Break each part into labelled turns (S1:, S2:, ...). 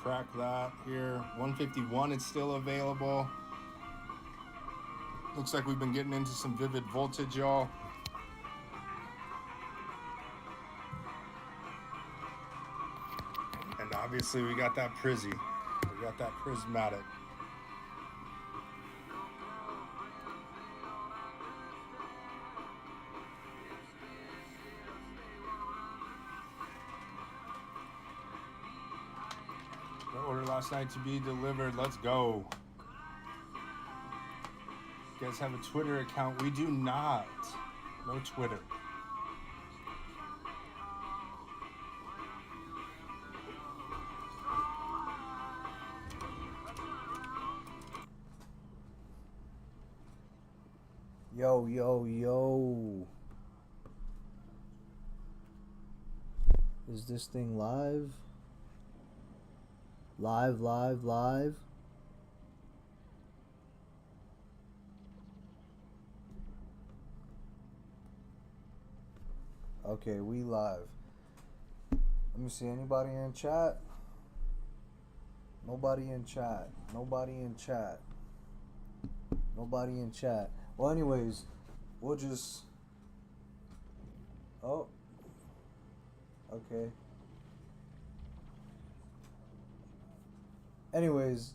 S1: crack that here. 151 is still available. Looks like we've been getting into some vivid voltage, y'all. And obviously we got that Prizzy. We got that prismatic. The order last night to be delivered. Let's go. You guys have a Twitter account? We do not. No Twitter.
S2: Yo, yo, yo. Is this thing live? Live, live, live. Okay, we live. Let me see, anybody in chat? Nobody in chat. Nobody in chat. Nobody in chat. Well, anyways, we'll just... Oh. Okay. Anyways,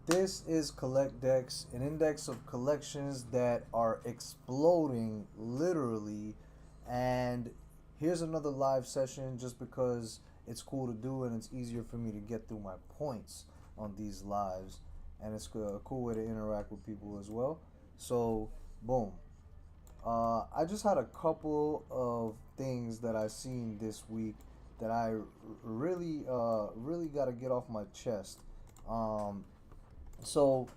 S2: this is Collect Dex, an index of collections that are exploding, literally. And here's another live session just because it's cool to do and it's easier for me to get through my points on these lives. And it's a cool way to interact with people as well. So, boom. I just had a couple of things that I seen this week that I really got to get off my chest. So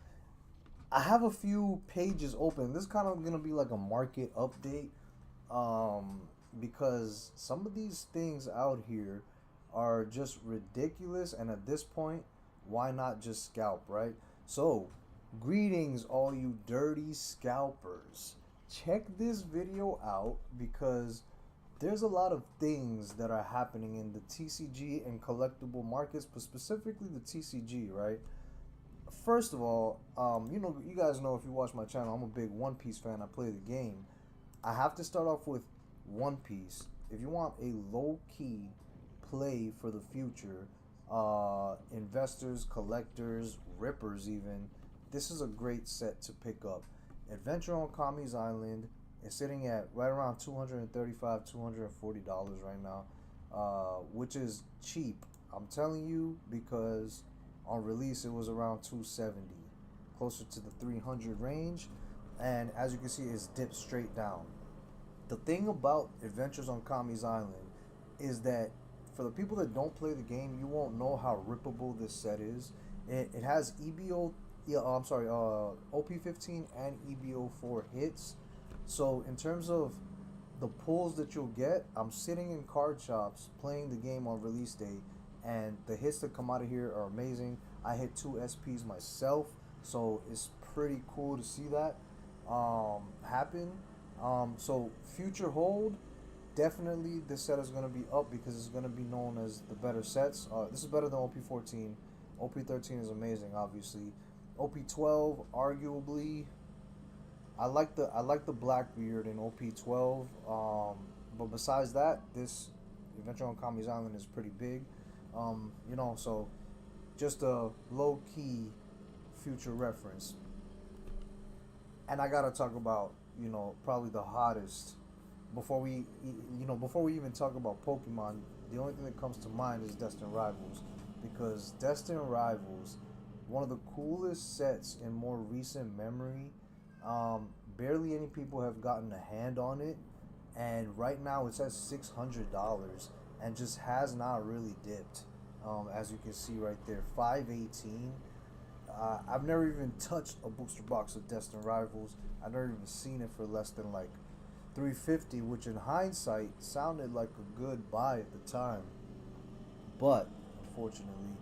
S2: I have a few pages open. This is kind of gonna be like a market update, because some of these things out here are just ridiculous, and at this point, why not just scalp, right? So, greetings, all you dirty scalpers. Check this video out because there's a lot of things that are happening in the TCG and collectible markets, but specifically the TCG, right? First of all, you guys know if you watch my channel, I'm a big One Piece fan. I play the game. I have to start off with One Piece. If you want a low-key play for the future, investors, collectors, rippers even, this is a great set to pick up. Adventure on Kami's Island is sitting at right around $235, $240 right now, which is cheap. I'm telling you, because on release it was around 270, closer to the 300 range, and as you can see, it's dipped straight down. The thing about Adventures on Kami's Island is that for the people that don't play the game, you won't know how rippable this set is. It has OP15 and EBO4 hits. So in terms of the pulls that you'll get, I'm sitting in card shops playing the game on release day, and the hits that come out of here are amazing. I hit 2 SPs myself, so it's pretty cool to see that happen. So future hold, definitely this set is going to be up because it's going to be known as the better sets. This is better than OP14. OP13 is amazing, obviously. OP12, arguably, I like the Blackbeard in OP12. But besides that, this Adventure on Kami's Island is pretty big. So just a low key future reference. And I gotta talk about probably the hottest before we even talk about Pokemon. The only thing that comes to mind is Destined Rivals, because Destined Rivals, one of the coolest sets in more recent memory. Barely any people have gotten a hand on it, and right now it's at $600 and just has not really dipped. As you can see right there, 518. I've never even touched a booster box of Destined Rivals. I've never even seen it for less than like 350, which in hindsight sounded like a good buy at the time. But unfortunately,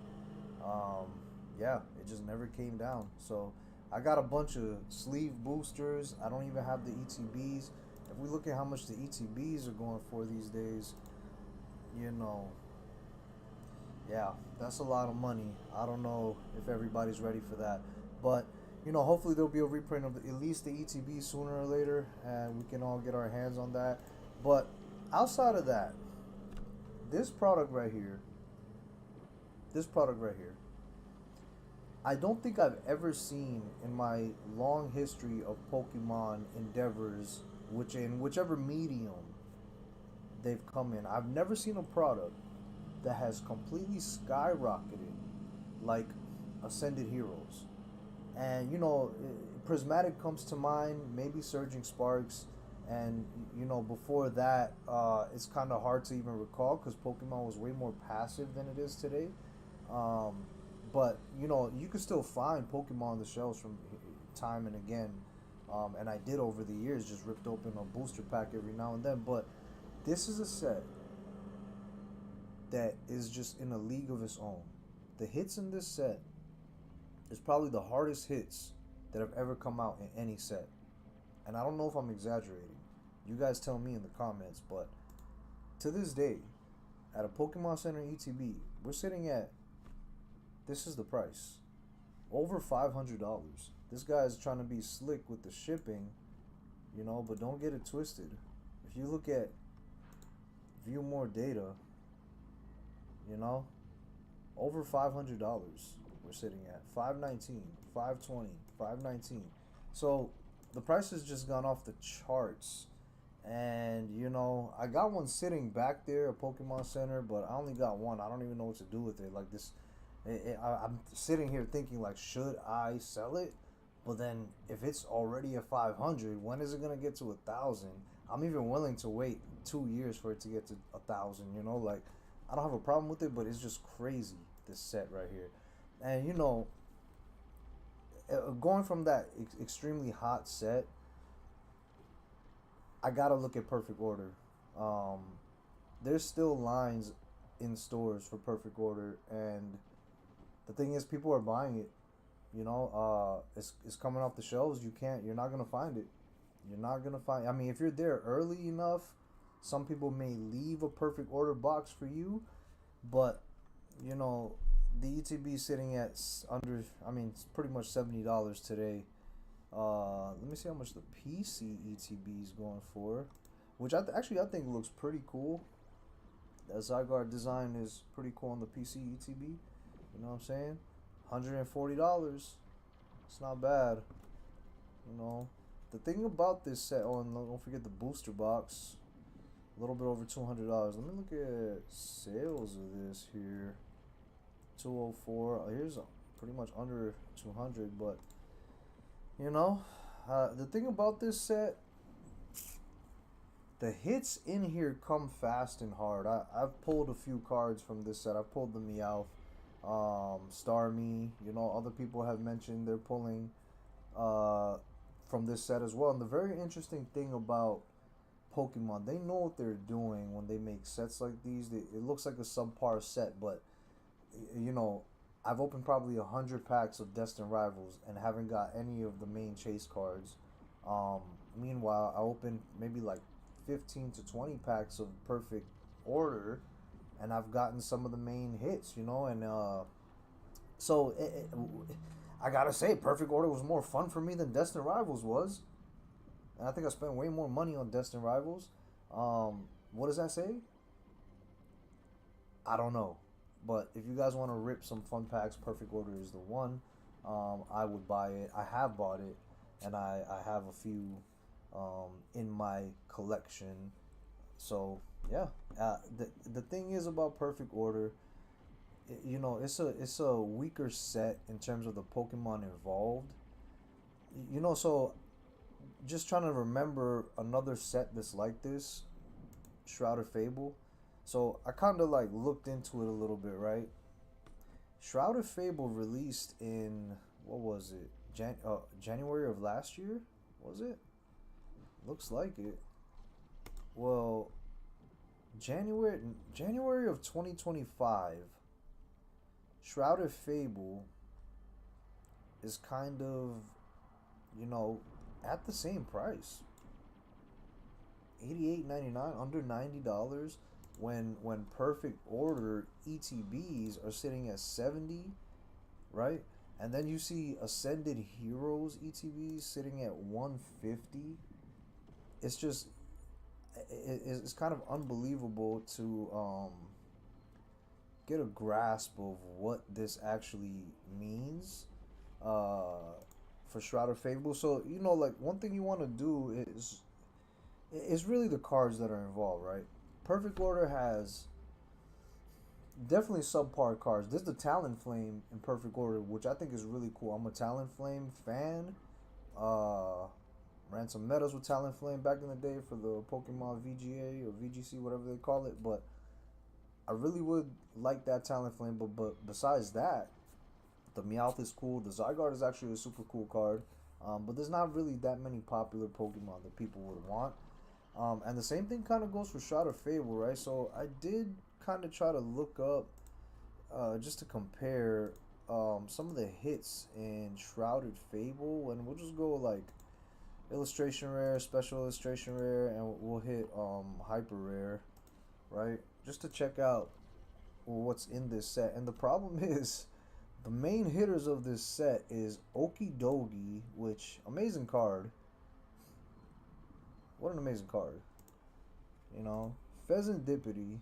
S2: it just never came down. So I got a bunch of sleeve boosters. I don't even have the ETBs. If we look at how much the ETBs are going for these days, Yeah, that's a lot of money. I don't know if everybody's ready for that, but hopefully there'll be a reprint of at least the ETB sooner or later, and we can all get our hands on that. But outside of that, this product right here, this product right here, I don't think I've ever seen in my long history of Pokemon endeavors, which in whichever medium they've come in, I've never seen a product that has completely skyrocketed like Ascended Heroes. And Prismatic comes to mind, maybe Surging Sparks, and before that, it's kind of hard to even recall because Pokemon was way more passive than it is today. Um, but you can still find Pokemon on the shelves from time and again, and I did over the years, just ripped open a booster pack every now and then. But this is a set that is just in a league of its own. The hits in this set is probably the hardest hits that have ever come out in any set. And I don't know if I'm exaggerating. You guys tell me in the comments, but to this day, at a Pokemon Center ETB, we're sitting at, this is the price, over $500. This guy is trying to be slick with the shipping, but don't get it twisted. If you look at view more data, over $500 we're sitting at. 519, 520, 519. So the price has just gone off the charts. And I got one sitting back there at Pokemon Center, but I only got one. I don't even know what to do with it. Like this, I'm sitting here thinking like, should I sell it? But then if it's already at 500, when is it gonna get to 1,000? I'm even willing to wait 2 years for it to get to 1,000. Like I don't have a problem with it, but it's just crazy, this set right here. And going from that extremely hot set, I gotta look at Perfect Order. Um, there's still lines in stores for Perfect Order, and the thing is, people are buying it. It's coming off the shelves. You're not gonna find it. You're not gonna find. I mean, if you're there early enough, some people may leave a Perfect Order box for you, but the ETB is sitting at under. I mean, it's pretty much $70 today. Let me see how much the PC ETB is going for, which I think looks pretty cool. That Zygarde design is pretty cool on the PC ETB. You know what I'm saying? $140. It's not bad. The thing about this set. Oh, and don't forget the booster box. A little bit over $200. Let me look at sales of this here. 204. Here's pretty much under 200, but the thing about this set, the hits in here come fast and hard. I've pulled a few cards from this set. I pulled the Meowth, Starmie. Other people have mentioned they're pulling from this set as well. And the very interesting thing about Pokemon, they know what they're doing when they make sets like these. It looks like a subpar set, but I've opened probably 100 packs of Destined Rivals and haven't got any of the main chase cards. Meanwhile, I opened maybe like 15 to 20 packs of Perfect Order, and I've gotten some of the main hits, and so I gotta say, Perfect Order was more fun for me than Destined Rivals was, and I think I spent way more money on Destined Rivals. What does that say? I don't know. But if you guys want to rip some fun packs, Perfect Order is the one. I would buy it. I have bought it, and I have a few in my collection. So yeah, the thing is about Perfect Order, it's a weaker set in terms of the Pokemon involved. So just trying to remember another set that's like this, Shroud of Fable. So I kind of like looked into it a little bit, right? Shroud of Fable released in, what was it? January of last year, was it? Looks like it. Well, January of 2025. Shroud of Fable is kind of, at the same price. $88.99, under $90. when perfect order ETBs are sitting at 70, right? And then you see Ascended Heroes ETBs sitting at 150. It's just it's kind of unbelievable to get a grasp of what this actually means for Shrouded Fable. So like one thing you want to do is really the cards that are involved, right? Perfect Order has definitely subpar cards. There's the Talonflame in Perfect Order, which I think is really cool. I'm a Talonflame fan. Uh, Ran some metas with Talonflame back in the day for the Pokemon VGA or VGC, whatever they call it. But I really would like that Talonflame. But besides that, the Meowth is cool. The Zygarde is actually a super cool card. But there's not really that many popular Pokemon that people would want. And the same thing kind of goes for Shrouded Fable, right? So I did kind of try to look up just to compare some of the hits in Shrouded Fable, and we'll just go like illustration rare, special illustration rare, and we'll hit hyper rare, right? Just to check out what's in this set. And the problem is the main hitters of this set is Okidogi, which amazing card. What an amazing card. Pheasantipity.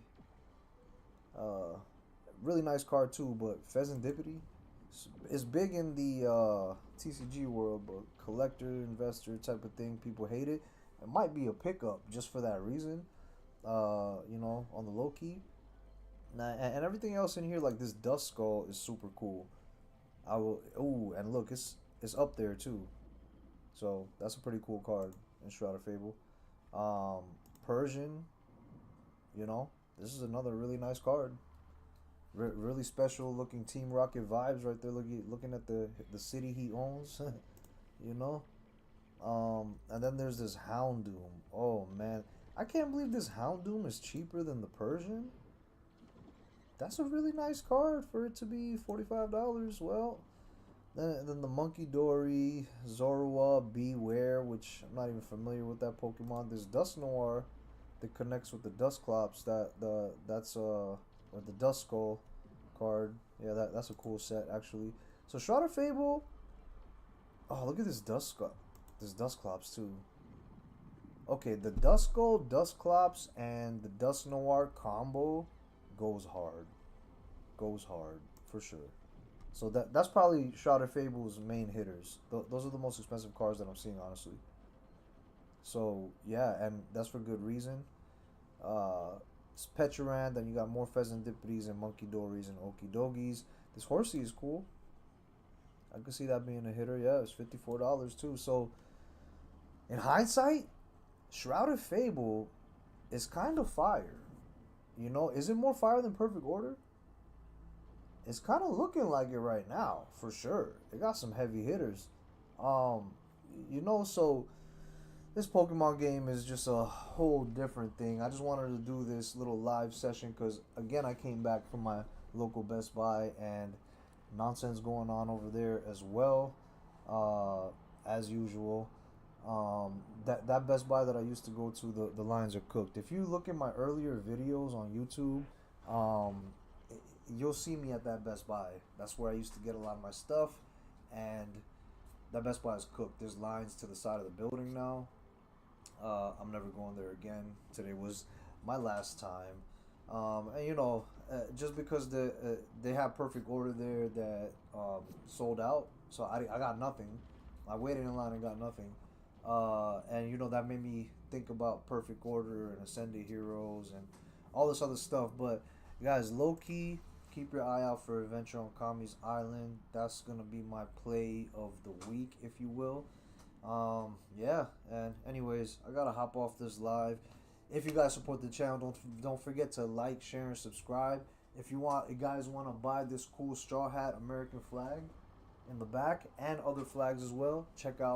S2: Really nice card too, but Pheasantipity is big in the TCG world, but collector, investor type of thing, people hate it. It might be a pickup just for that reason, on the low key. And everything else in here, like this Dust Skull, is super cool. I will. Ooh, and look, it's up there too. So that's a pretty cool card in Shrouded Fable. Persian, this is another really nice card. Really special looking Team Rocket vibes right there. Looking at the city he owns, you know. And then there's this Houndoom. Oh man, I can't believe this Houndoom is cheaper than the Persian. That's a really nice card for it to be $45. Well, then the Monkey Dory, Zorua, Beware, which I'm not even familiar with that Pokemon. There's Dust Noir that connects with the Dusclops. That's or the Dust Skull card. Yeah, that's a cool set actually. So Shrouded Fable. Oh, look at this Dusclops too. Okay, the Dust Skull, Dusclops, and the Dust Noir combo goes hard. Goes hard for sure. So that's probably Shrouded Fable's main hitters. Those are the most expensive cards that I'm seeing, honestly. So yeah, and that's for good reason. It's Pecharan, then you got more Pheasantippities and Monkey Dories and Okidogis. This Horsey is cool. I could see that being a hitter. Yeah, it's $54 too. So in hindsight, Shrouded Fable is kind of fire. Is it more fire than Perfect Order? It's kind of looking like it right now, for sure. It got some heavy hitters. So this Pokemon game is just a whole different thing. I just wanted to do this little live session because, again, I came back from my local Best Buy and nonsense going on over there as well, as usual. That Best Buy that I used to go to, the lines are cooked. If you look at my earlier videos on YouTube, you'll see me at that Best Buy. That's where I used to get a lot of my stuff, and that Best Buy is cooked. There's lines to the side of the building now. I'm never going there again. Today was my last time. Just because they have Perfect Order there that sold out, so I got nothing. I waited in line and got nothing. And that made me think about Perfect Order and Ascended Heroes and all this other stuff. But guys, low key, keep your eye out for Adventure on Kami's Island. That's gonna be my play of the week, if you will. Yeah. And anyways, I gotta hop off this live. If you guys support the channel, don't forget to like, share, and subscribe. If you guys want to buy this cool straw hat American flag in the back and other flags as well, check out